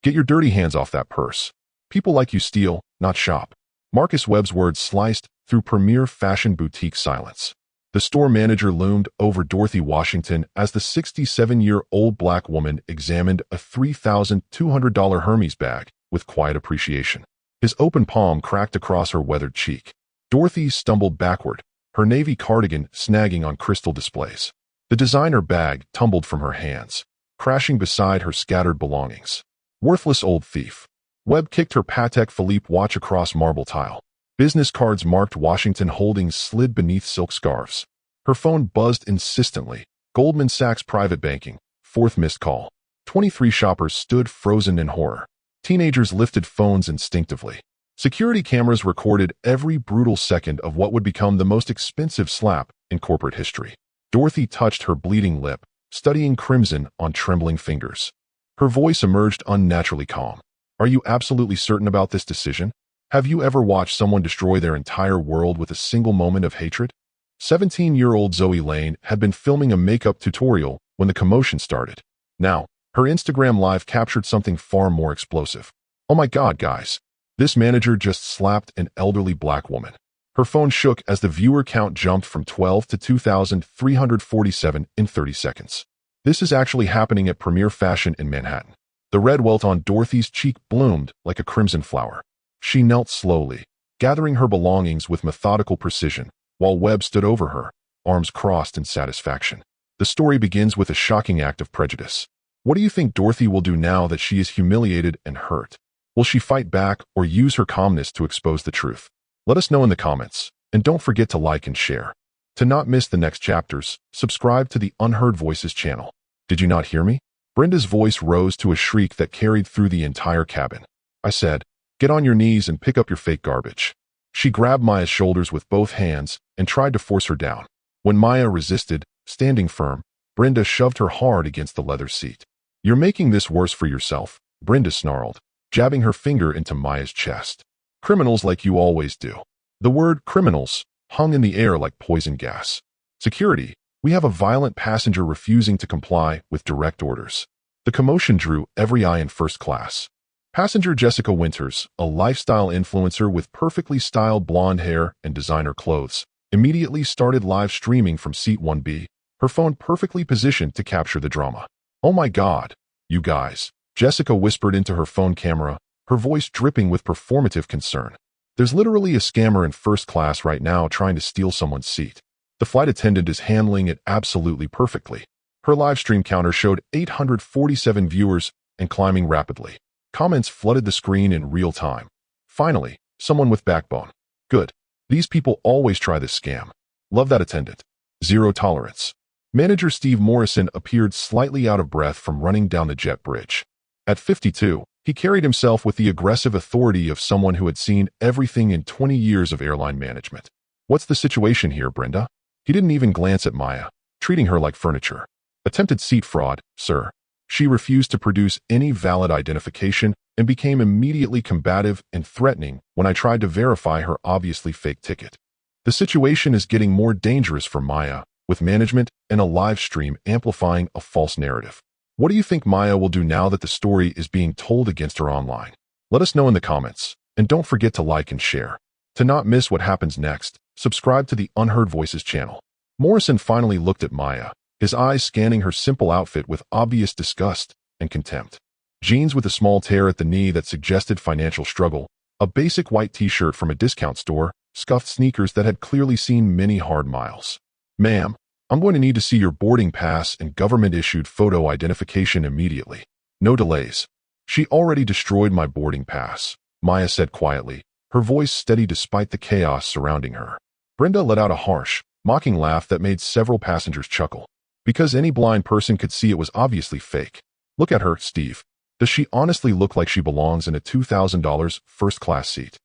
Get your dirty hands off that purse. People like you steal, not shop. Marcus Webb's words sliced through premier fashion boutique silence. The store manager loomed over Dorothy Washington as the 67-year-old black woman examined a $3,200 Hermes bag with quiet appreciation. His open palm cracked across her weathered cheek. Dorothy stumbled backward, her navy cardigan snagging on crystal displays. The designer bag tumbled from her hands, crashing beside her scattered belongings. Worthless old thief. Webb kicked her Patek Philippe watch across marble tile. Business cards marked Washington Holdings slid beneath silk scarves. Her phone buzzed insistently. Goldman Sachs Private Banking. Fourth missed call. 23 shoppers stood frozen in horror. Teenagers lifted phones instinctively. Security cameras recorded every brutal second of what would become the most expensive slap in corporate history. Dorothy touched her bleeding lip, studying crimson on trembling fingers. Her voice emerged unnaturally calm. Are you absolutely certain about this decision? Have you ever watched someone destroy their entire world with a single moment of hatred? 17-year-old Zoe Lane had been filming a makeup tutorial when the commotion started. Now, her Instagram Live captured something far more explosive. Oh my God, guys. This manager just slapped an elderly black woman. Her phone shook as the viewer count jumped from 12 to 2,347 in 30 seconds. This is actually happening at Premier Fashion in Manhattan. The red welt on Dorothy's cheek bloomed like a crimson flower. She knelt slowly, gathering her belongings with methodical precision, while Webb stood over her, arms crossed in satisfaction. The story begins with a shocking act of prejudice. What do you think Dorothy will do now that she is humiliated and hurt? Will she fight back or use her calmness to expose the truth? Let us know in the comments, and don't forget to like and share. To not miss the next chapters, subscribe to the Unheard Voices channel. Did you not hear me? Brenda's voice rose to a shriek that carried through the entire cabin. I said, get on your knees and pick up your fake garbage. She grabbed Maya's shoulders with both hands and tried to force her down. When Maya resisted, standing firm, Brenda shoved her hard against the leather seat. You're making this worse for yourself, Brenda snarled, jabbing her finger into Maya's chest. Criminals like you always do. The word criminals hung in the air like poison gas. Security, we have a violent passenger refusing to comply with direct orders. The commotion drew every eye in first class. Passenger Jessica Winters, a lifestyle influencer with perfectly styled blonde hair and designer clothes, immediately started live streaming from seat 1B, her phone perfectly positioned to capture the drama. Oh my God, you guys, Jessica whispered into her phone camera, her voice dripping with performative concern. There's literally a scammer in first class right now trying to steal someone's seat. The flight attendant is handling it absolutely perfectly. Her live stream counter showed 847 viewers and climbing rapidly. Comments flooded the screen in real time. Finally, someone with backbone. Good. These people always try this scam. Love that attendant. Zero tolerance. Manager Steve Morrison appeared slightly out of breath from running down the jet bridge. At 52, he carried himself with the aggressive authority of someone who had seen everything in 20 years of airline management. What's the situation here, Brenda? He didn't even glance at Maya, treating her like furniture. Attempted seat fraud, sir. She refused to produce any valid identification and became immediately combative and threatening when I tried to verify her obviously fake ticket. The situation is getting more dangerous for Maya, with management and a live stream amplifying a false narrative. What do you think Maya will do now that the story is being told against her online? Let us know in the comments, and don't forget to like and share. To not miss what happens next, subscribe to the Unheard Voices channel. Morrison finally looked at Maya, his eyes scanning her simple outfit with obvious disgust and contempt. Jeans with a small tear at the knee that suggested financial struggle, a basic white t-shirt from a discount store, scuffed sneakers that had clearly seen many hard miles. Ma'am, I'm going to need to see your boarding pass and government-issued photo identification immediately. No delays. She already destroyed my boarding pass, Maya said quietly, her voice steady despite the chaos surrounding her. Brenda let out a harsh, mocking laugh that made several passengers chuckle. Because any blind person could see it was obviously fake. Look at her, Steve. Does she honestly look like she belongs in a $2,000 first-class seat?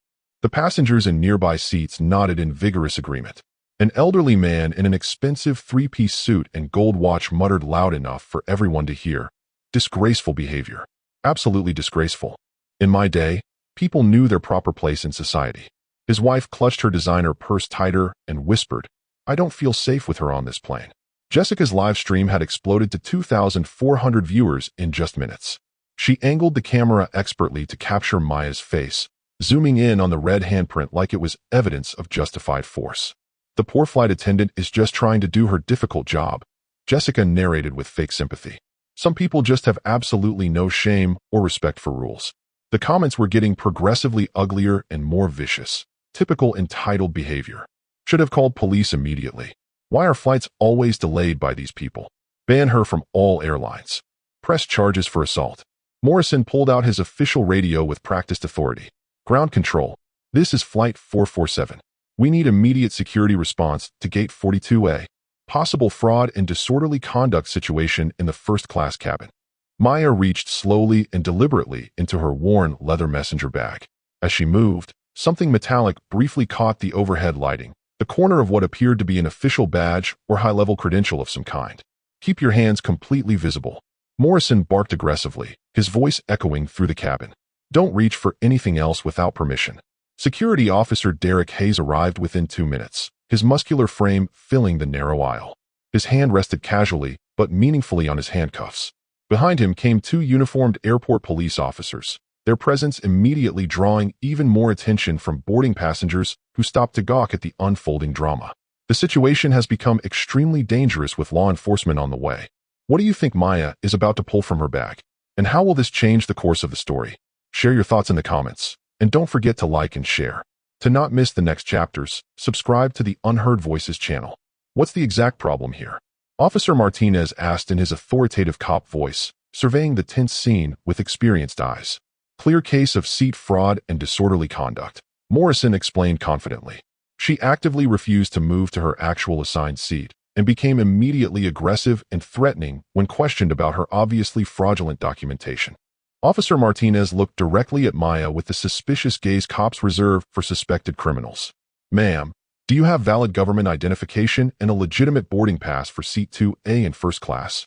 The passengers in nearby seats nodded in vigorous agreement. An elderly man in an expensive three-piece suit and gold watch muttered loud enough for everyone to hear. Disgraceful behavior. Absolutely disgraceful. In my day, people knew their proper place in society. His wife clutched her designer purse tighter and whispered, I don't feel safe with her on this plane. Jessica's live stream had exploded to 2,400 viewers in just minutes. She angled the camera expertly to capture Maya's face, zooming in on the red handprint like it was evidence of justified force. "The poor flight attendant is just trying to do her difficult job," Jessica narrated with fake sympathy. "Some people just have absolutely no shame or respect for rules." The comments were getting progressively uglier and more vicious. Typical entitled behavior. "Should have called police immediately. Why are flights always delayed by these people? Ban her from all airlines. Press charges for assault." Morrison pulled out his official radio with practiced authority. "Ground control. This is Flight 447. We need immediate security response to Gate 42A. Possible fraud and disorderly conduct situation in the first-class cabin." Maya reached slowly and deliberately into her worn leather messenger bag. As she moved, something metallic briefly caught the overhead lighting, the corner of what appeared to be an official badge or high-level credential of some kind. "Keep your hands completely visible." Morrison barked aggressively, his voice echoing through the cabin. "Don't reach for anything else without permission." Security Officer Derek Hayes arrived within 2 minutes, his muscular frame filling the narrow aisle. His hand rested casually but meaningfully on his handcuffs. Behind him came 2 uniformed airport police officers, their presence immediately drawing even more attention from boarding passengers who stopped to gawk at the unfolding drama. The situation has become extremely dangerous with law enforcement on the way. What do you think Maya is about to pull from her bag? And how will this change the course of the story? Share your thoughts in the comments. And don't forget to like and share. To not miss the next chapters, subscribe to the Unheard Voices channel. What's the exact problem here? Officer Martinez asked in his authoritative cop voice, surveying the tense scene with experienced eyes. "Clear case of seat fraud and disorderly conduct," Morrison explained confidently. She actively refused to move to her actual assigned seat and became immediately aggressive and threatening when questioned about her obviously fraudulent documentation. Officer Martinez looked directly at Maya with the suspicious gaze cops reserve for suspected criminals. "Ma'am, do you have valid government identification and a legitimate boarding pass for Seat 2A in first class?"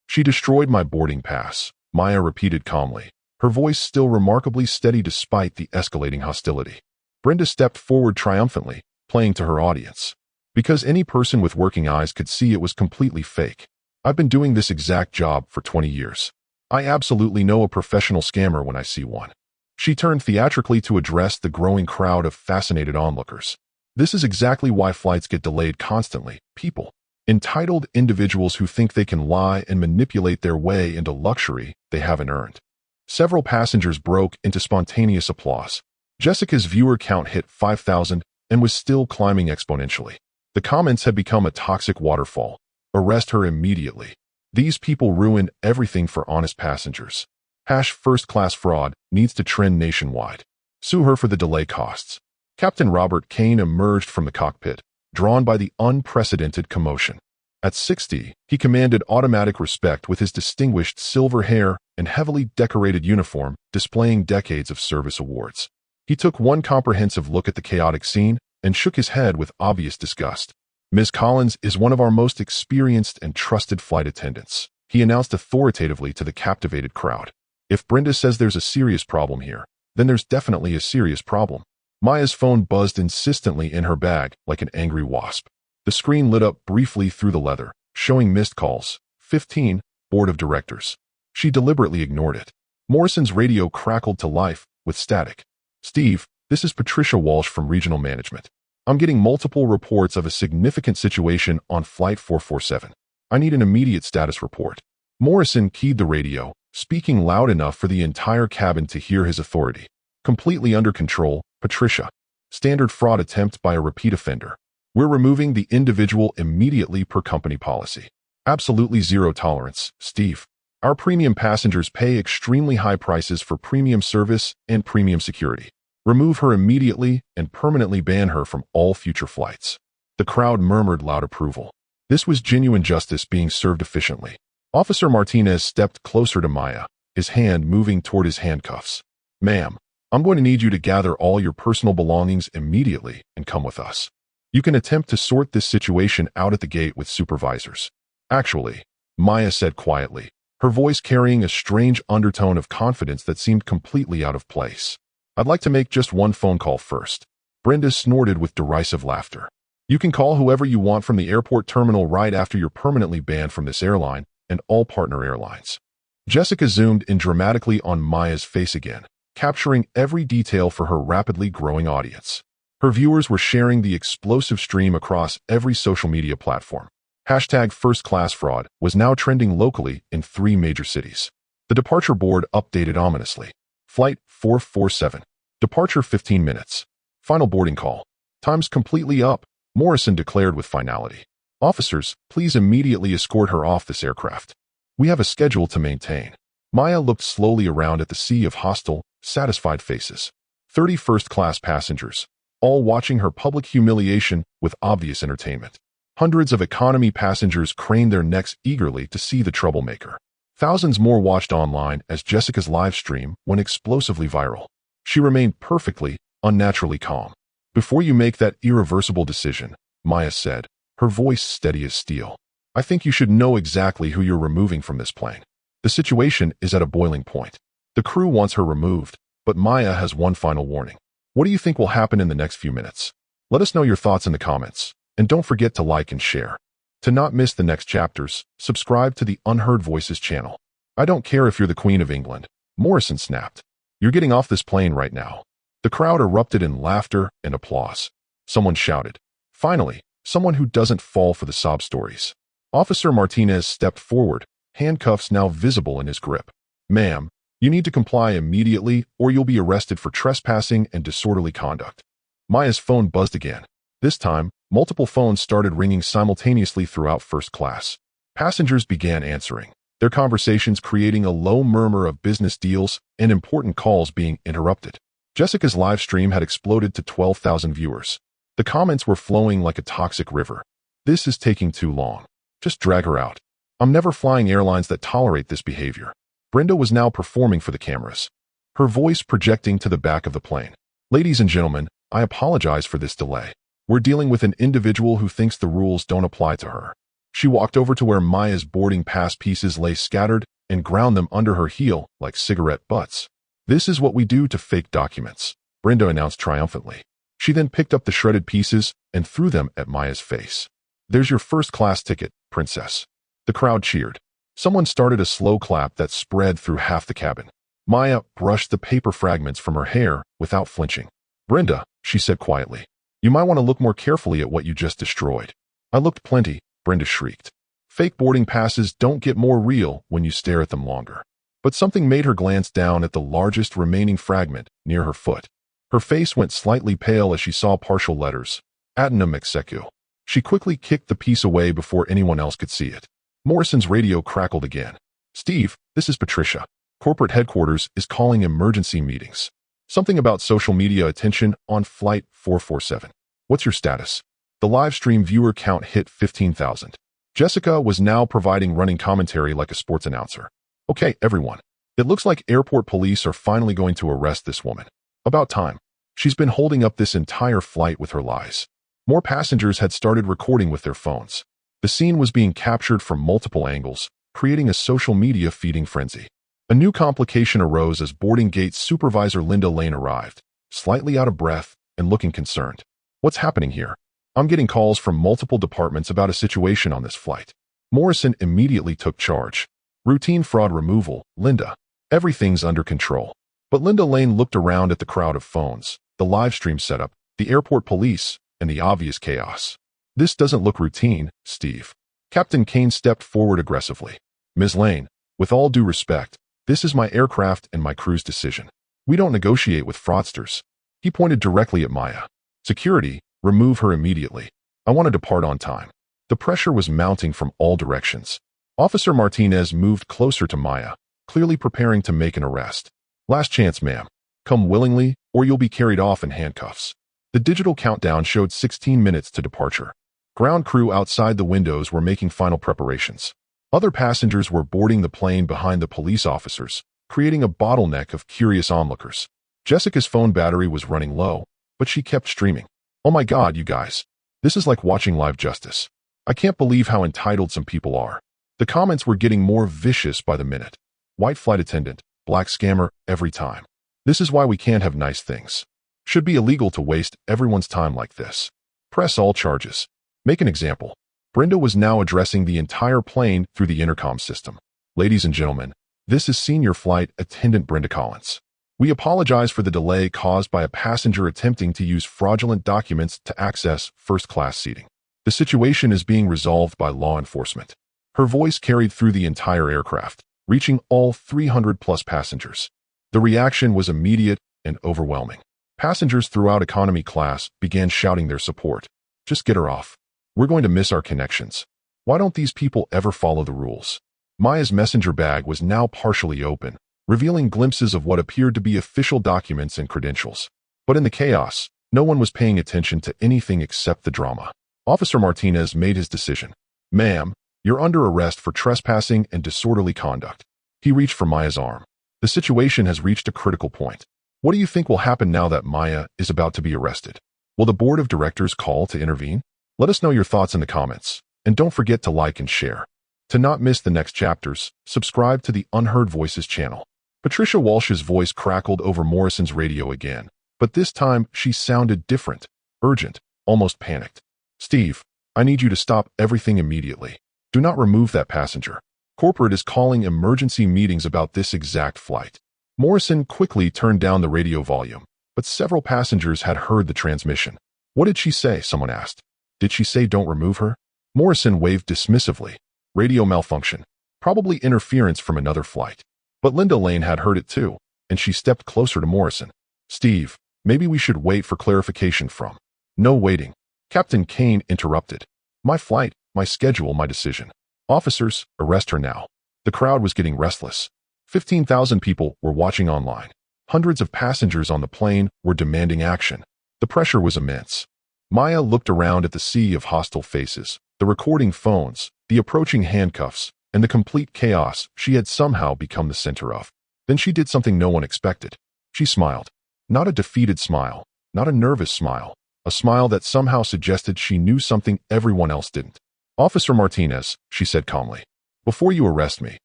"She destroyed my boarding pass," Maya repeated calmly, her voice still remarkably steady despite the escalating hostility. Brenda stepped forward triumphantly, playing to her audience. "Because any person with working eyes could see it was completely fake. I've been doing this exact job for 20 years. I absolutely know a professional scammer when I see one." She turned theatrically to address the growing crowd of fascinated onlookers. "This is exactly why flights get delayed constantly. People. Entitled individuals who think they can lie and manipulate their way into luxury they haven't earned." Several passengers broke into spontaneous applause. Jessica's viewer count hit 5,000 and was still climbing exponentially. The comments had become a toxic waterfall. "Arrest her immediately. These people ruin everything for honest passengers. #first-class fraud needs to trend nationwide. Sue her for the delay costs." Captain Robert Kane emerged from the cockpit, drawn by the unprecedented commotion. At 60, he commanded automatic respect with his distinguished silver hair and heavily decorated uniform displaying decades of service awards. He took one comprehensive look at the chaotic scene and shook his head with obvious disgust. "Ms. Collins is one of our most experienced and trusted flight attendants," he announced authoritatively to the captivated crowd. "If Brenda says there's a serious problem here, then there's definitely a serious problem." Maya's phone buzzed insistently in her bag like an angry wasp. The screen lit up briefly through the leather, showing missed calls. 15, Board of Directors. She deliberately ignored it. Morrison's radio crackled to life with static. "Steve, this is Patricia Walsh from Regional Management. I'm getting multiple reports of a significant situation on Flight 447. I need an immediate status report." Morrison keyed the radio, speaking loud enough for the entire cabin to hear his authority. "Completely under control, Patricia. Standard fraud attempt by a repeat offender. We're removing the individual immediately per company policy. Absolutely zero tolerance, Steve. Our premium passengers pay extremely high prices for premium service and premium security. Remove her immediately and permanently ban her from all future flights." The crowd murmured loud approval. This was genuine justice being served efficiently. Officer Martinez stepped closer to Maya, his hand moving toward his handcuffs. "Ma'am, I'm going to need you to gather all your personal belongings immediately and come with us. You can attempt to sort this situation out at the gate with supervisors." "Actually," Maya said quietly, her voice carrying a strange undertone of confidence that seemed completely out of place. "I'd like to make just one phone call first." Brenda snorted with derisive laughter. "You can call whoever you want from the airport terminal right after you're permanently banned from this airline and all partner airlines." Jessica zoomed in dramatically on Maya's face again, capturing every detail for her rapidly growing audience. Her viewers were sharing the explosive stream across every social media platform. Hashtag first-class fraud was now trending locally in 3 major cities. The departure board updated ominously. Flight 447. Departure 15 minutes. Final boarding call. Time's completely up, Morrison declared with finality. Officers, please immediately escort her off this aircraft. We have a schedule to maintain. Maya looked slowly around at the sea of hostile, satisfied faces. 30 first-class passengers, all watching her public humiliation with obvious entertainment. Hundreds of economy passengers craned their necks eagerly to see the troublemaker. Thousands more watched online as Jessica's live stream went explosively viral. She remained perfectly, unnaturally calm. Before you make that irreversible decision, Maya said, her voice steady as steel. I think you should know exactly who you're removing from this plane. The situation is at a boiling point. The crew wants her removed, but Maya has one final warning. What do you think will happen in the next few minutes? Let us know your thoughts in the comments. And don't forget to like and share. To not miss the next chapters, subscribe to the Unheard Voices channel. I don't care if you're the Queen of England, Morrison snapped. You're getting off this plane right now. The crowd erupted in laughter and applause. Someone shouted. Finally, someone who doesn't fall for the sob stories. Officer Martinez stepped forward, handcuffs now visible in his grip. Ma'am, you need to comply immediately or you'll be arrested for trespassing and disorderly conduct. Maya's phone buzzed again. This time, multiple phones started ringing simultaneously throughout first class. Passengers began answering, their conversations creating a low murmur of business deals and important calls being interrupted. Jessica's live stream had exploded to 12,000 viewers. The comments were flowing like a toxic river. This is taking too long. Just drag her out. I'm never flying airlines that tolerate this behavior. Brenda was now performing for the cameras, her voice projecting to the back of the plane. Ladies and gentlemen, I apologize for this delay. We're dealing with an individual who thinks the rules don't apply to her. She walked over to where Maya's boarding pass pieces lay scattered and ground them under her heel like cigarette butts. This is what we do to fake documents, Brenda announced triumphantly. She then picked up the shredded pieces and threw them at Maya's face. There's your first-class ticket, princess. The crowd cheered. Someone started a slow clap that spread through half the cabin. Maya brushed the paper fragments from her hair without flinching. Brenda, she said quietly. You might want to look more carefully at what you just destroyed. I looked plenty, Brenda shrieked. Fake boarding passes don't get more real when you stare at them longer. But something made her glance down at the largest remaining fragment near her foot. Her face went slightly pale as she saw partial letters. Adnam execu. She quickly kicked the piece away before anyone else could see it. Morrison's radio crackled again. Steve, this is Patricia. Corporate headquarters is calling emergency meetings. Something about social media attention on Flight 447. What's your status? The live stream viewer count hit 15,000. Jessica was now providing running commentary like a sports announcer. Okay, everyone. It looks like airport police are finally going to arrest this woman. About time. She's been holding up this entire flight with her lies. More passengers had started recording with their phones. The scene was being captured from multiple angles, creating a social media feeding frenzy. A new complication arose as boarding gate supervisor Linda Lane arrived, slightly out of breath and looking concerned. What's happening here? I'm getting calls from multiple departments about a situation on this flight. Morrison immediately took charge. Routine fraud removal, Linda. Everything's under control. But Linda Lane looked around at the crowd of phones, the live stream setup, the airport police, and the obvious chaos. This doesn't look routine, Steve. Captain Kane stepped forward aggressively. Ms. Lane, with all due respect, this is my aircraft and my crew's decision. We don't negotiate with fraudsters. He pointed directly at Maya. Security, remove her immediately. I want to depart on time. The pressure was mounting from all directions. Officer Martinez moved closer to Maya, clearly preparing to make an arrest. Last chance, ma'am. Come willingly, or you'll be carried off in handcuffs. The digital countdown showed 16 minutes to departure. Ground crew outside the windows were making final preparations. Other passengers were boarding the plane behind the police officers, creating a bottleneck of curious onlookers. Jessica's phone battery was running low, but she kept streaming. Oh my God, you guys. This is like watching live justice. I can't believe how entitled some people are. The comments were getting more vicious by the minute. White flight attendant, black scammer, every time. This is why we can't have nice things. Should be illegal to waste everyone's time like this. Press all charges. Make an example. Brenda was now addressing the entire plane through the intercom system. Ladies and gentlemen, This is Senior Flight Attendant Brenda Collins. We apologize for the delay caused by a passenger attempting to use fraudulent documents to access first-class seating. The situation is being resolved by law enforcement. Her voice carried through the entire aircraft, reaching all 300-plus passengers. The reaction was immediate and overwhelming. Passengers throughout economy class began shouting their support. Just get her off. We're going to miss our connections. Why don't these people ever follow the rules? Maya's messenger bag was now partially open, revealing glimpses of what appeared to be official documents and credentials. But in the chaos, no one was paying attention to anything except the drama. Officer Martinez made his decision. Ma'am, you're under arrest for trespassing and disorderly conduct. He reached for Maya's arm. The situation has reached a critical point. What do you think will happen now that Maya is about to be arrested? Will the board of directors call to intervene? Let us know your thoughts in the comments, and don't forget to like and share. To not miss the next chapters, subscribe to the Unheard Voices channel. Patricia Walsh's voice crackled over Morrison's radio again, but this time she sounded different, urgent, almost panicked. Steve, I need you to stop everything immediately. Do not remove that passenger. Corporate is calling emergency meetings about this exact flight. Morrison quickly turned down the radio volume, but several passengers had heard the transmission. What did she say? Someone asked. Did she say don't remove her? Morrison waved dismissively. Radio malfunction. Probably interference from another flight. But Linda Lane had heard it too, and she stepped closer to Morrison. Steve, maybe we should wait for clarification from. No waiting. Captain Kane interrupted. My flight, my schedule, my decision. Officers, arrest her now. The crowd was getting restless. 15,000 people were watching online. Hundreds of passengers on the plane were demanding action. The pressure was immense. Maya looked around at the sea of hostile faces, the recording phones, the approaching handcuffs, and the complete chaos she had somehow become the center of. Then she did something no one expected. She smiled. Not a defeated smile, not a nervous smile, a smile that somehow suggested she knew something everyone else didn't. Officer Martinez, she said calmly, before you arrest me,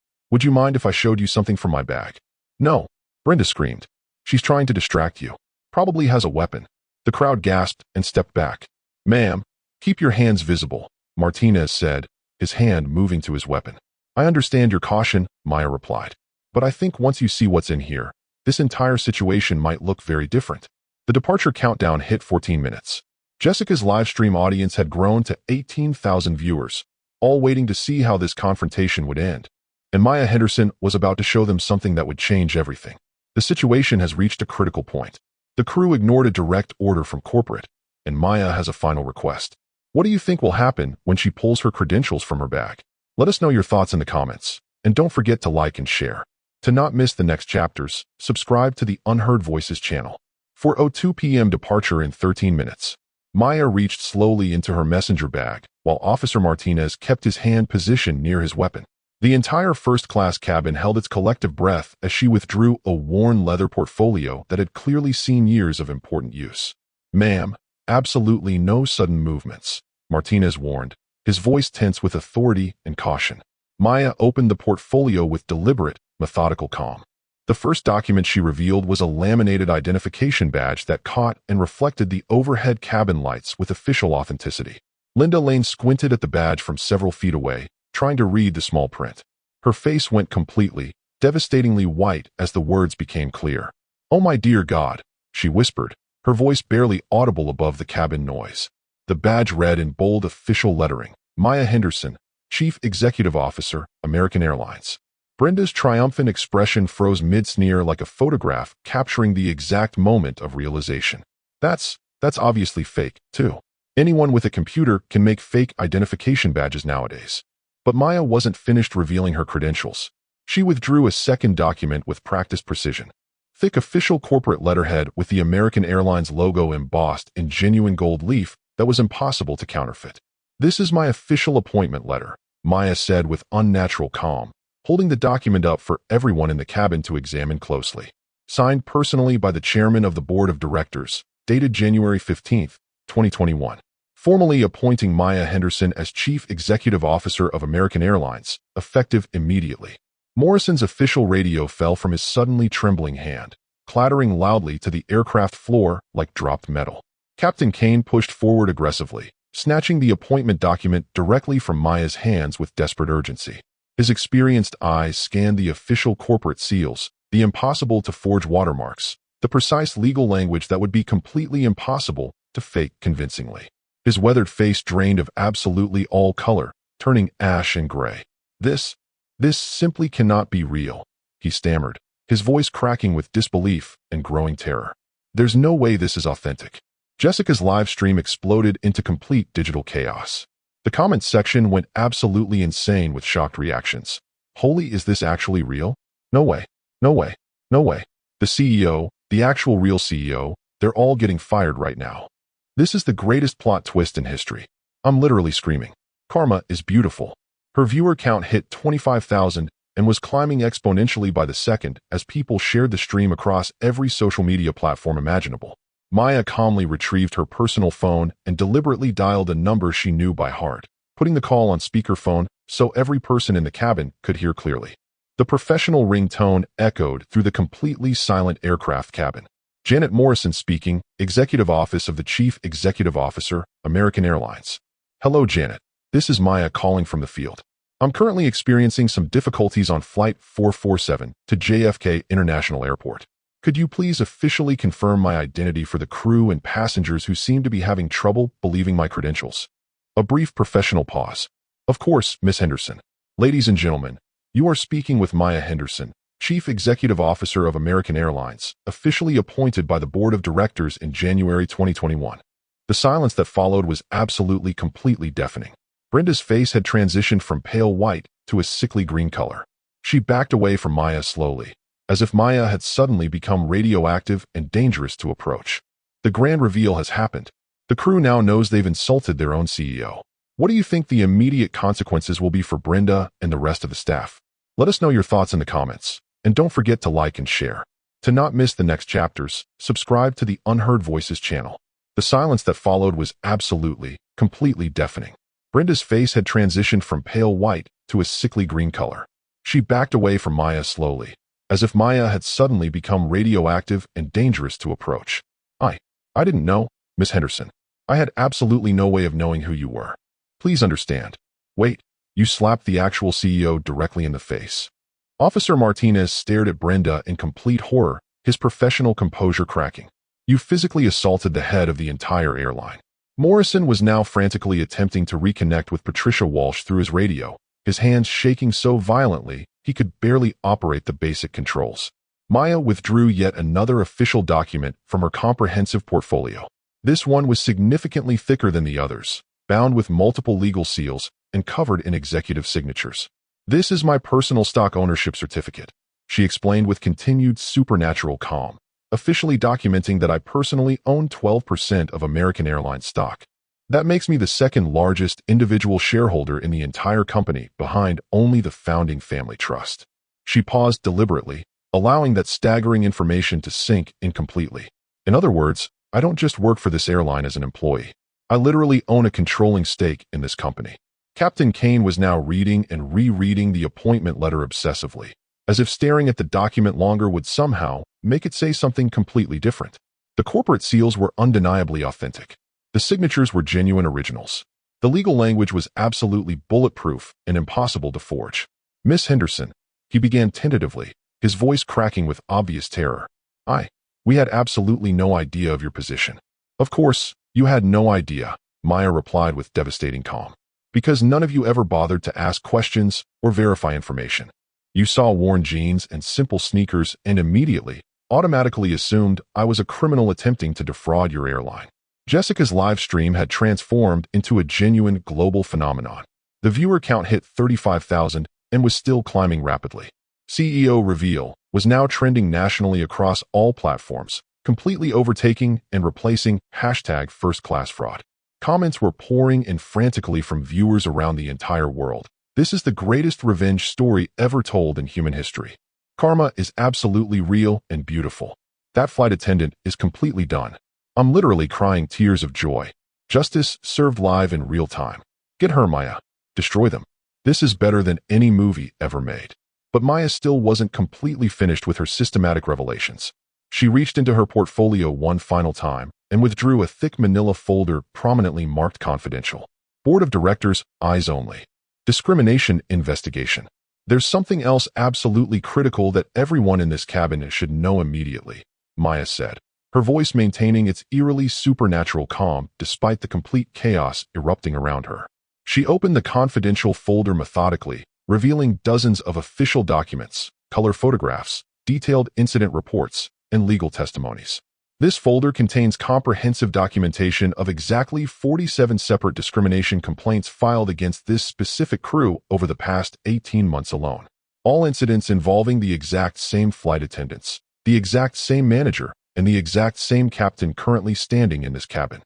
would you mind if I showed you something from my bag? No, Brenda screamed. She's trying to distract you. Probably has a weapon. The crowd gasped and stepped back. Ma'am, keep your hands visible, Martinez said, his hand moving to his weapon. I understand your caution, Maya replied. But I think once you see what's in here, this entire situation might look very different. The departure countdown hit 14 minutes. Jessica's live stream audience had grown to 18,000 viewers, all waiting to see how this confrontation would end. And Maya Henderson was about to show them something that would change everything. The situation has reached a critical point. The crew ignored a direct order from corporate, and Maya has a final request. What do you think will happen when she pulls her credentials from her bag? Let us know your thoughts in the comments, and don't forget to like and share. To not miss the next chapters, subscribe to the Unheard Voices channel. For 02 p.m. departure in 13 minutes. Maya reached slowly into her messenger bag, while Officer Martinez kept his hand positioned near his weapon. The entire first-class cabin held its collective breath as she withdrew a worn leather portfolio that had clearly seen years of important use. Ma'am, absolutely no sudden movements, Martinez warned, his voice tense with authority and caution. Maya opened the portfolio with deliberate, methodical calm. The first document she revealed was a laminated identification badge that caught and reflected the overhead cabin lights with official authenticity. Linda Lane squinted at the badge from several feet away, trying to read the small print. Her face went completely, devastatingly white as the words became clear. Oh my dear God, she whispered, her voice barely audible above the cabin noise. The badge read in bold official lettering, Maya Henderson, Chief Executive Officer, American Airlines. Brenda's triumphant expression froze mid-sneer like a photograph capturing the exact moment of realization. That's obviously fake, too. Anyone with a computer can make fake identification badges nowadays. But Maya wasn't finished revealing her credentials. She withdrew a second document with practiced precision. Thick official corporate letterhead with the American Airlines logo embossed in genuine gold leaf that was impossible to counterfeit. This is my official appointment letter, Maya said with unnatural calm, holding the document up for everyone in the cabin to examine closely. Signed personally by the chairman of the board of directors, dated January 15, 2021. Formally appointing Maya Henderson as Chief Executive Officer of American Airlines, effective immediately. Morrison's official radio fell from his suddenly trembling hand, clattering loudly to the aircraft floor like dropped metal. Captain Kane pushed forward aggressively, snatching the appointment document directly from Maya's hands with desperate urgency. His experienced eyes scanned the official corporate seals, the impossible-to-forge watermarks, the precise legal language that would be completely impossible to fake convincingly. His weathered face drained of absolutely all color, turning ash and gray. This simply cannot be real, he stammered, his voice cracking with disbelief and growing terror. There's no way this is authentic. Jessica's live stream exploded into complete digital chaos. The comments section went absolutely insane with shocked reactions. Holy, is this actually real? No way. No way. No way. The CEO, the actual real CEO, they're all getting fired right now. This is the greatest plot twist in history. I'm literally screaming. Karma is beautiful. Her viewer count hit 25,000 and was climbing exponentially by the second as people shared the stream across every social media platform imaginable. Maya calmly retrieved her personal phone and deliberately dialed a number she knew by heart, putting the call on speakerphone so every person in the cabin could hear clearly. The professional ringtone echoed through the completely silent aircraft cabin. Janet Morrison speaking, Executive Office of the Chief Executive Officer, American Airlines. Hello, Janet. This is Maya calling from the field. I'm currently experiencing some difficulties on Flight 447 to JFK International Airport. Could you please officially confirm my identity for the crew and passengers who seem to be having trouble believing my credentials? A brief professional pause. Of course, Miss Henderson. Ladies and gentlemen, you are speaking with Maya Henderson, Chief Executive Officer of American Airlines, officially appointed by the Board of Directors in January 2021. The silence that followed was absolutely completely deafening. Brenda's face had transitioned from pale white to a sickly green color. She backed away from Maya slowly, as if Maya had suddenly become radioactive and dangerous to approach. The grand reveal has happened. The crew now knows they've insulted their own CEO. What do you think the immediate consequences will be for Brenda and the rest of the staff? Let us know your thoughts in the comments, and don't forget to like and share. To not miss the next chapters, subscribe to the Unheard Voices channel. The silence that followed was absolutely, completely deafening. Brenda's face had transitioned from pale white to a sickly green color. She backed away from Maya slowly, as if Maya had suddenly become radioactive and dangerous to approach. I didn't know, Miss Henderson. I had absolutely no way of knowing who you were. Please understand. Wait, you slapped the actual CEO directly in the face. Officer Martinez stared at Brenda in complete horror, his professional composure cracking. You physically assaulted the head of the entire airline. Morrison was now frantically attempting to reconnect with Patricia Walsh through his radio, his hands shaking so violently he could barely operate the basic controls. Maya withdrew yet another official document from her comprehensive portfolio. This one was significantly thicker than the others, bound with multiple legal seals and covered in executive signatures. This is my personal stock ownership certificate, she explained with continued supernatural calm, officially documenting that I personally own 12% of American Airlines stock. That makes me the second largest individual shareholder in the entire company behind only the founding family trust. She paused deliberately, allowing that staggering information to sink in completely. In other words, I don't just work for this airline as an employee. I literally own a controlling stake in this company. Captain Kane was now reading and rereading the appointment letter obsessively, as if staring at the document longer would somehow make it say something completely different. The corporate seals were undeniably authentic. The signatures were genuine originals. The legal language was absolutely bulletproof and impossible to forge. Miss Henderson, he began tentatively, his voice cracking with obvious terror. We had absolutely no idea of your position. Of course, you had no idea, Maya replied with devastating calm. Because none of you ever bothered to ask questions or verify information. You saw worn jeans and simple sneakers and immediately, automatically assumed I was a criminal attempting to defraud your airline. Jessica's live stream had transformed into a genuine global phenomenon. The viewer count hit 35,000 and was still climbing rapidly. CEO reveal was now trending nationally across all platforms, completely overtaking and replacing #first-class-fraud. Comments were pouring in frantically from viewers around the entire world. This is the greatest revenge story ever told in human history. Karma is absolutely real and beautiful. That flight attendant is completely done. I'm literally crying tears of joy. Justice served live in real time. Get her, Maya. Destroy them. This is better than any movie ever made. But Maya still wasn't completely finished with her systematic revelations. She reached into her portfolio one final time and withdrew a thick manila folder prominently marked confidential. Board of Directors, eyes only. Discrimination investigation. There's something else absolutely critical that everyone in this cabin should know immediately, Maya said, her voice maintaining its eerily supernatural calm despite the complete chaos erupting around her. She opened the confidential folder methodically, revealing dozens of official documents, color photographs, detailed incident reports, and legal testimonies. This folder contains comprehensive documentation of exactly 47 separate discrimination complaints filed against this specific crew over the past 18 months alone. All incidents involving the exact same flight attendants, the exact same manager, and the exact same captain currently standing in this cabin.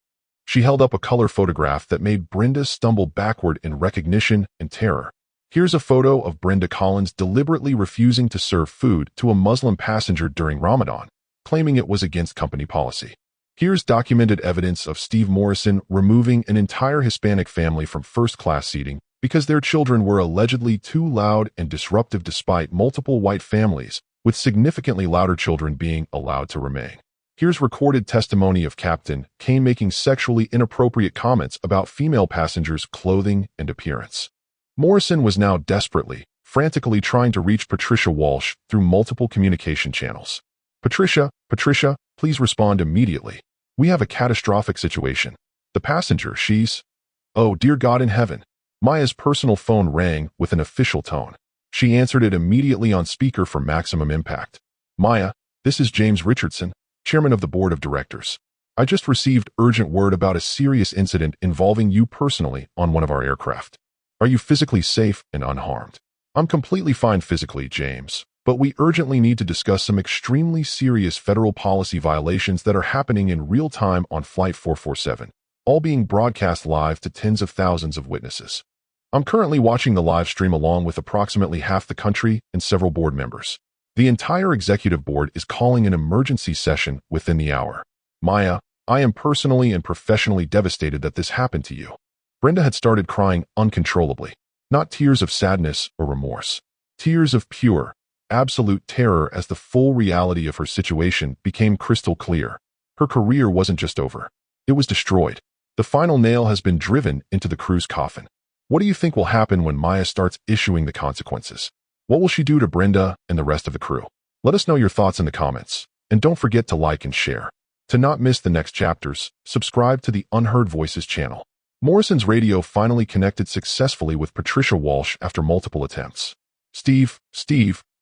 She held up a color photograph that made Brenda stumble backward in recognition and terror. Here's a photo of Brenda Collins deliberately refusing to serve food to a Muslim passenger during Ramadan, claiming it was against company policy. Here's documented evidence of Steve Morrison removing an entire Hispanic family from first-class seating because their children were allegedly too loud and disruptive despite multiple white families, with significantly louder children being allowed to remain. Here's recorded testimony of Captain Kane making sexually inappropriate comments about female passengers' clothing and appearance. Morrison was now desperately, frantically trying to reach Patricia Walsh through multiple communication channels. Patricia, please respond immediately. We have a catastrophic situation. The passenger, she's... Oh, dear God in heaven. Maya's personal phone rang with an official tone. She answered it immediately on speaker for maximum impact. Maya, this is James Richardson, chairman of the board of directors. I just received urgent word about a serious incident involving you personally on one of our aircraft. Are you physically safe and unharmed? I'm completely fine physically, James, but we urgently need to discuss some extremely serious federal policy violations that are happening in real time on Flight 447, all being broadcast live to tens of thousands of witnesses. I'm currently watching the live stream along with approximately half the country and several board members. The entire executive board is calling an emergency session within the hour. Maya, I am personally and professionally devastated that this happened to you. Brenda had started crying uncontrollably, not tears of sadness or remorse, tears of pure, absolute terror as the full reality of her situation became crystal clear. Her career wasn't just over. It was destroyed. The final nail has been driven into the crew's coffin. What do you think will happen when Maya starts issuing the consequences? What will she do to Brenda and the rest of the crew? Let us know your thoughts in the comments, and don't forget to like and share. To not miss the next chapters, subscribe to the Unheard Voices channel. Morrison's radio finally connected successfully with Patricia Walsh after multiple attempts. Steve,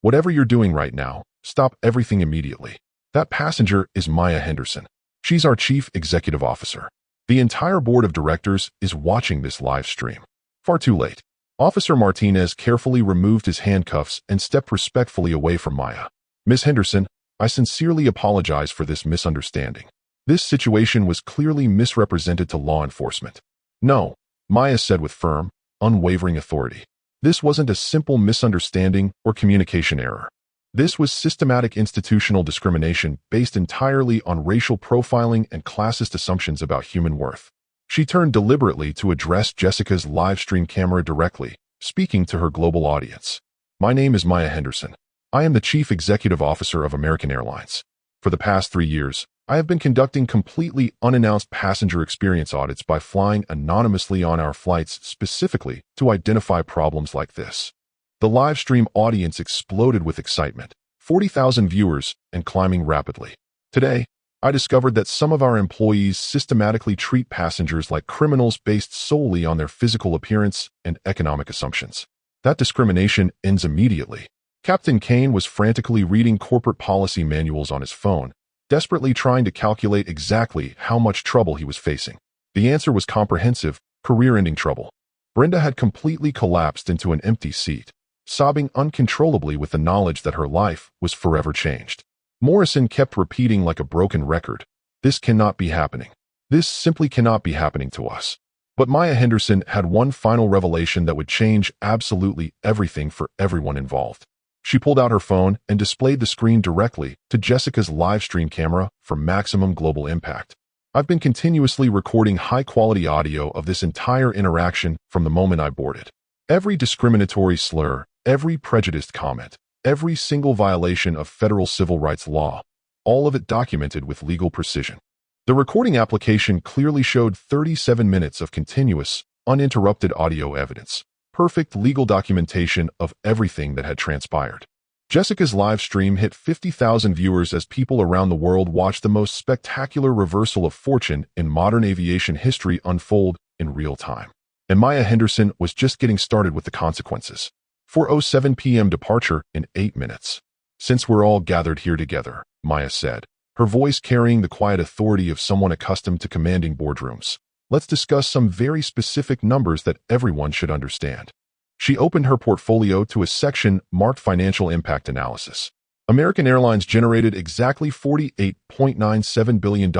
whatever you're doing right now, stop everything immediately. That passenger is Maya Henderson. She's our chief executive officer. The entire board of directors is watching this live stream. Far too late. Officer Martinez carefully removed his handcuffs and stepped respectfully away from Maya. Miss Henderson, I sincerely apologize for this misunderstanding. This situation was clearly misrepresented to law enforcement. No, Maya said with firm, unwavering authority. This wasn't a simple misunderstanding or communication error. This was systematic institutional discrimination based entirely on racial profiling and classist assumptions about human worth. She turned deliberately to address Jessica's live stream camera directly, speaking to her global audience. My name is Maya Henderson. I am the Chief Executive Officer of American Airlines. For the past 3 years, I have been conducting completely unannounced passenger experience audits by flying anonymously on our flights specifically to identify problems like this. The live stream audience exploded with excitement, 40,000 viewers, and climbing rapidly. Today, I discovered that some of our employees systematically treat passengers like criminals based solely on their physical appearance and economic assumptions. That discrimination ends immediately. Captain Kane was frantically reading corporate policy manuals on his phone, desperately trying to calculate exactly how much trouble he was facing. The answer was comprehensive, career-ending trouble. Brenda had completely collapsed into an empty seat, sobbing uncontrollably with the knowledge that her life was forever changed. Morrison kept repeating like a broken record, "This cannot be happening. This simply cannot be happening to us." But Maya Henderson had one final revelation that would change absolutely everything for everyone involved. She pulled out her phone and displayed the screen directly to Jessica's live stream camera for maximum global impact. I've been continuously recording high-quality audio of this entire interaction from the moment I boarded. Every discriminatory slur, every prejudiced comment, every single violation of federal civil rights law, all of it documented with legal precision. The recording application clearly showed 37 minutes of continuous, uninterrupted audio evidence, perfect legal documentation of everything that had transpired. Jessica's live stream hit 50,000 viewers as people around the world watched the most spectacular reversal of fortune in modern aviation history unfold in real time. And Maya Henderson was just getting started with the consequences. 4:07 p.m. departure in 8 minutes. Since we're all gathered here together, Maya said, her voice carrying the quiet authority of someone accustomed to commanding boardrooms, let's discuss some very specific numbers that everyone should understand. She opened her portfolio to a section marked Financial Impact Analysis. American Airlines generated exactly $48.97 billion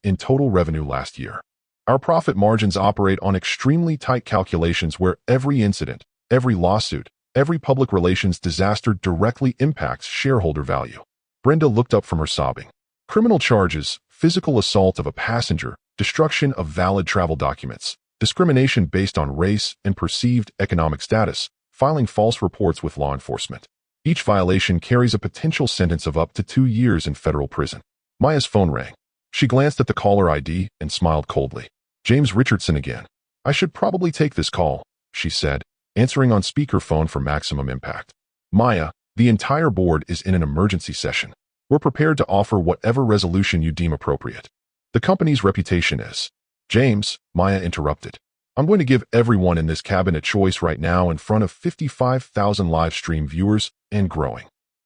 in total revenue last year. Our profit margins operate on extremely tight calculations where every incident, every lawsuit, every public relations disaster directly impacts shareholder value. Brenda looked up from her sobbing. Criminal charges, physical assault of a passenger, destruction of valid travel documents, discrimination based on race and perceived economic status, filing false reports with law enforcement. Each violation carries a potential sentence of up to 2 years in federal prison. Maya's phone rang. She glanced at the caller ID and smiled coldly. James Richardson again. I should probably take this call, she said, answering on speakerphone for maximum impact. Maya, the entire board is in an emergency session. We're prepared to offer whatever resolution you deem appropriate. The company's reputation is. James, Maya interrupted. I'm going to give everyone in this cabin a choice right now in front of 55,000 live stream viewers and growing.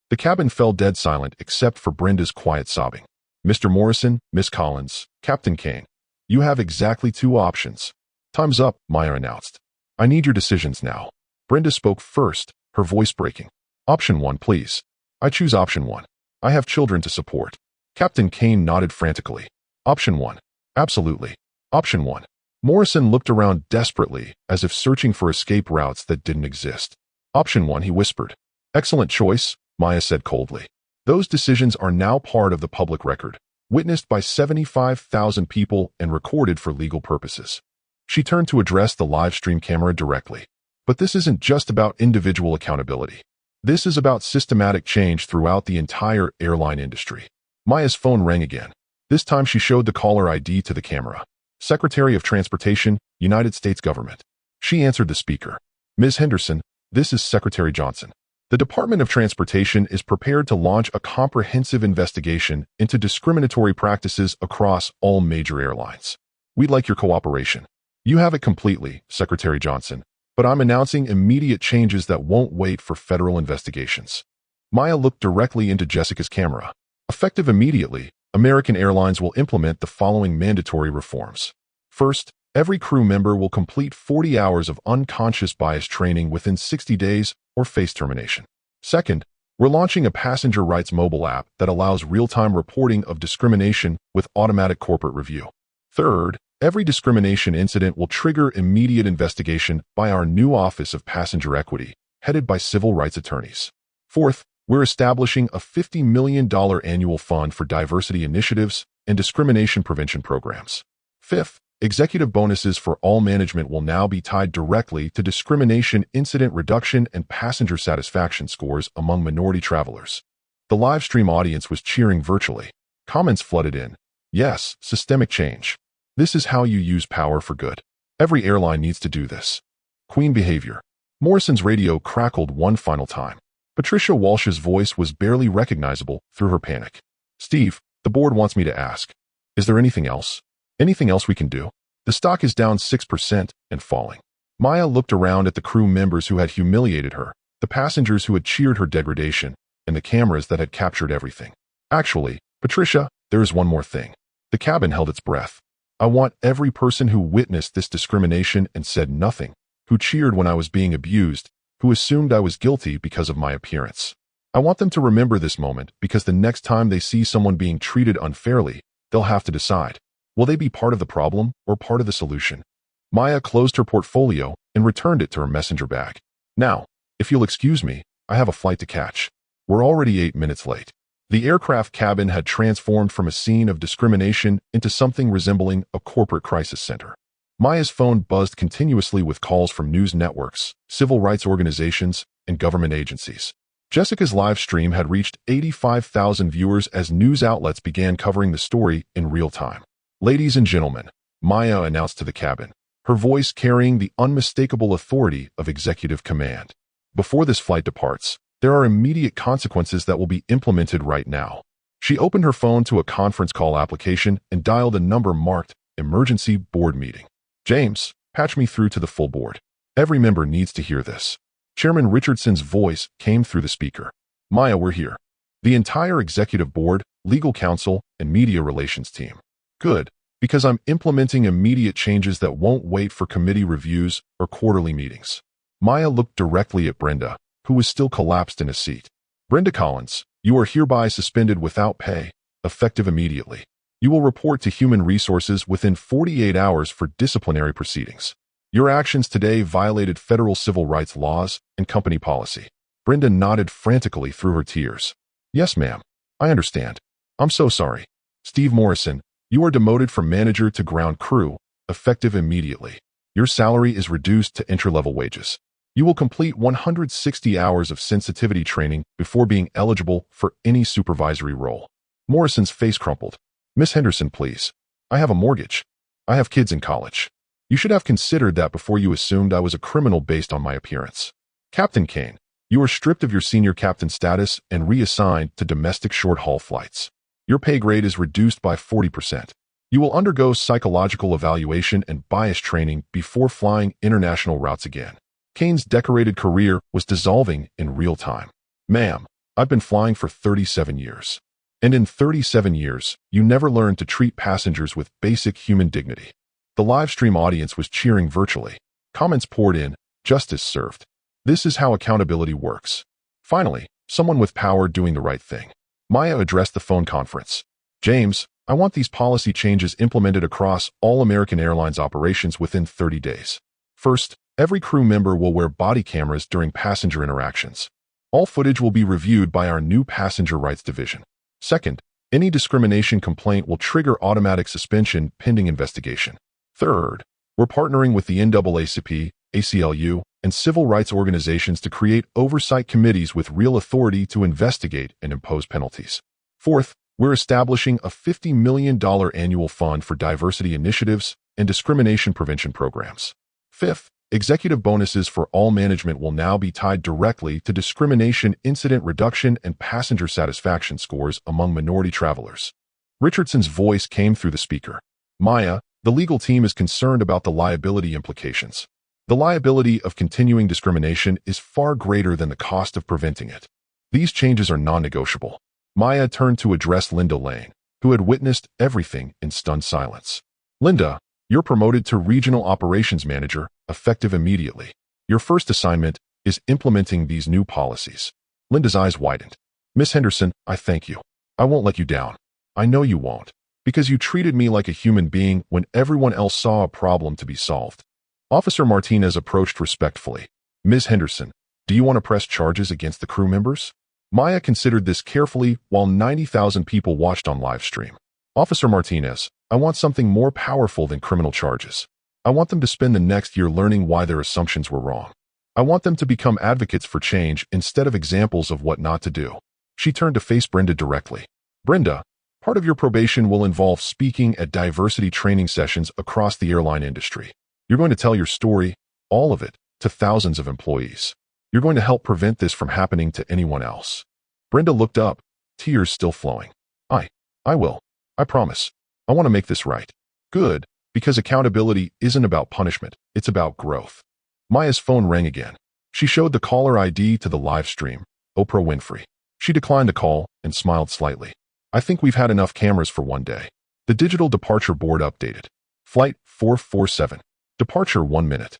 The cabin fell dead silent except for Brenda's quiet sobbing. Mr. Morrison, Miss Collins, Captain Kane, you have exactly 2 options. Time's up, Maya announced. I need your decisions now. Brenda spoke first, her voice breaking. Option 1, please. I choose option 1. I have children to support. Captain Kane nodded frantically. Option 1. Absolutely. Option 1. Morrison looked around desperately, as if searching for escape routes that didn't exist. Option 1, he whispered. Excellent choice, Maya said coldly. Those decisions are now part of the public record, witnessed by 75,000 people and recorded for legal purposes. She turned to address the live stream camera directly. But this isn't just about individual accountability. This is about systematic change throughout the entire airline industry. Maya's phone rang again. This time she showed the caller ID to the camera. Secretary of Transportation, United States Government. She answered the speaker. Ms. Henderson, this is Secretary Johnson. The Department of Transportation is prepared to launch a comprehensive investigation into discriminatory practices across all major airlines. We'd like your cooperation. You have it completely, Secretary Johnson, but I'm announcing immediate changes that won't wait for federal investigations. Maya looked directly into Jessica's camera. Effective immediately, American Airlines will implement the following mandatory reforms. First, every crew member will complete 40 hours of unconscious bias training within 60 days or face termination. Second, we're launching a passenger rights mobile app that allows real-time reporting of discrimination with automatic corporate review. Third, every discrimination incident will trigger immediate investigation by our new Office of Passenger Equity, headed by civil rights attorneys. Fourth, we're establishing a $50 million annual fund for diversity initiatives and discrimination prevention programs. Fifth, executive bonuses for all management will now be tied directly to discrimination incident reduction and passenger satisfaction scores among minority travelers. The live stream audience was cheering virtually. Comments flooded in. Yes, systemic change. This is how you use power for good. Every airline needs to do this. Queen behavior. Morrison's radio crackled one final time. Patricia Walsh's voice was barely recognizable through her panic. Steve, the board wants me to ask. Is there anything else? Anything else we can do? The stock is down 6% and falling. Maya looked around at the crew members who had humiliated her, the passengers who had cheered her degradation, and the cameras that had captured everything. Actually, Patricia, there is one more thing. The cabin held its breath. I want every person who witnessed this discrimination and said nothing, who cheered when I was being abused, who assumed I was guilty because of my appearance. I want them to remember this moment because the next time they see someone being treated unfairly, they'll have to decide. Will they be part of the problem or part of the solution? Maya closed her portfolio and returned it to her messenger bag. Now, if you'll excuse me, I have a flight to catch. We're already 8 minutes late. The aircraft cabin had transformed from a scene of discrimination into something resembling a corporate crisis center. Maya's phone buzzed continuously with calls from news networks, civil rights organizations, and government agencies. Jessica's live stream had reached 85,000 viewers as news outlets began covering the story in real time. Ladies and gentlemen, Maya announced to the cabin. her voice carrying the unmistakable authority of executive command. Before this flight departs, there are immediate consequences that will be implemented right now. She opened her phone to a conference call application and dialed a number marked Emergency Board Meeting. James, patch me through to the full board. Every member needs to hear this. Chairman Richardson's voice came through the speaker. Maya, we're here. The entire executive board, legal counsel, and media relations team. Good, because I'm implementing immediate changes that won't wait for committee reviews or quarterly meetings. Maya looked directly at Brenda, who was still collapsed in a seat. Brenda Collins, you are hereby suspended without pay, effective immediately. You will report to Human Resources within 48 hours for disciplinary proceedings. Your actions today violated federal civil rights laws and company policy. Brenda nodded frantically through her tears. Yes, ma'am. I understand. I'm so sorry. Steve Morrison, you are demoted from manager to ground crew, effective immediately. Your salary is reduced to entry-level wages. You will complete 160 hours of sensitivity training before being eligible for any supervisory role. Morrison's face crumpled. Miss Henderson, please. I have a mortgage. I have kids in college. You should have considered that before you assumed I was a criminal based on my appearance. Captain Kane, you are stripped of your senior captain status and reassigned to domestic short-haul flights. Your pay grade is reduced by 40%. You will undergo psychological evaluation and bias training before flying international routes again. Kane's decorated career was dissolving in real time. Ma'am, I've been flying for 37 years. And in 37 years, you never learned to treat passengers with basic human dignity. The live stream audience was cheering virtually. Comments poured in, justice served. This is how accountability works. Finally, someone with power doing the right thing. Maya addressed the phone conference. James, I want these policy changes implemented across all American Airlines operations within 30 days. First, every crew member will wear body cameras during passenger interactions. All footage will be reviewed by our new Passenger Rights Division. Second, any discrimination complaint will trigger automatic suspension pending investigation. Third, we're partnering with the NAACP, ACLU, and civil rights organizations to create oversight committees with real authority to investigate and impose penalties. Fourth, we're establishing a $50 million annual fund for diversity initiatives and discrimination prevention programs. Fifth, executive bonuses for all management will now be tied directly to discrimination incident reduction and passenger satisfaction scores among minority travelers. Richardson's voice came through the speaker. Maya, the legal team is concerned about the liability implications. The liability of continuing discrimination is far greater than the cost of preventing it. These changes are non-negotiable. Maya turned to address Linda Lane, who had witnessed everything in stunned silence. Linda, you're promoted to Regional Operations Manager, effective immediately. Your first assignment is implementing these new policies. Linda's eyes widened. Miss Henderson, I thank you. I won't let you down. I know you won't, because you treated me like a human being when everyone else saw a problem to be solved. Officer Martinez approached respectfully. Ms. Henderson, do you want to press charges against the crew members? Maya considered this carefully while 90,000 people watched on live stream. Officer Martinez, I want something more powerful than criminal charges. I want them to spend the next year learning why their assumptions were wrong. I want them to become advocates for change instead of examples of what not to do. She turned to face Brenda directly. Brenda, part of your probation will involve speaking at diversity training sessions across the airline industry. You're going to tell your story, all of it, to thousands of employees. You're going to help prevent this from happening to anyone else. Brenda looked up, tears still flowing. I will. I promise. I want to make this right. Good, because accountability isn't about punishment, it's about growth. Maya's phone rang again. She showed the caller ID to the live stream, Oprah Winfrey. She declined the call and smiled slightly. I think we've had enough cameras for one day. The digital departure board updated. Flight 447. Departure 1 minute.